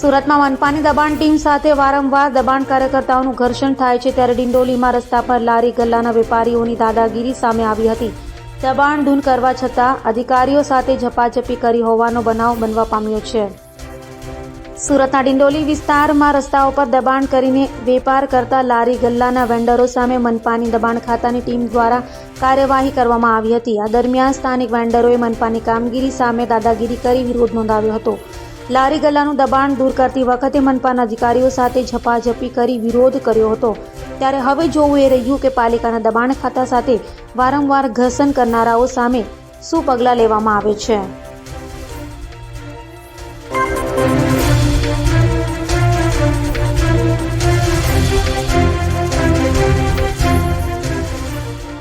સુરતમાં મનપાની દબાણ ટીમ સાથે વારંવાર દબાણ કાર્યકર્તાઓનું ઘર્ષણ થાય છે, ત્યારે ડિંડોલીમાં રસ્તા પર લારી ગલ્લાના વેપારીઓની દાદાગીરી સામે આવી હતી. દબાણ દૂર કરવા છતાં અધિકારીઓ સાથે ઝપાઝપી કરી હોવાનો બનાવ બનવા પામ્યો છે. સુરતના ડિંડોલી વિસ્તારમાં રસ્તાઓ પર દબાણ કરીને વેપાર કરતા લારી ગલ્લાના વેન્ડરો સામે મનપાની દબાણ ખાતાની ટીમ દ્વારા કાર્યવાહી કરવામાં આવી હતી. આ દરમિયાન સ્થાનિક વેન્ડરોએ મનપાની કામગીરી સામે દાદાગીરી કરી વિરોધ નોંધાવ્યો હતો. લારી ગલ્લાનું દબાણ દૂર કરતી વખતે મનપાના અધિકારીઓ સાથે ઝપાઝપી કરી વિરોધ કર્યો હતો. ત્યારે હવે જોવું એ રહ્યું કે પાલિકાના દબાણ ખાતા સાથે વારંવાર ઘર્ષણ કરનારાઓ સામે શું પગલાં લેવામાં આવે છે.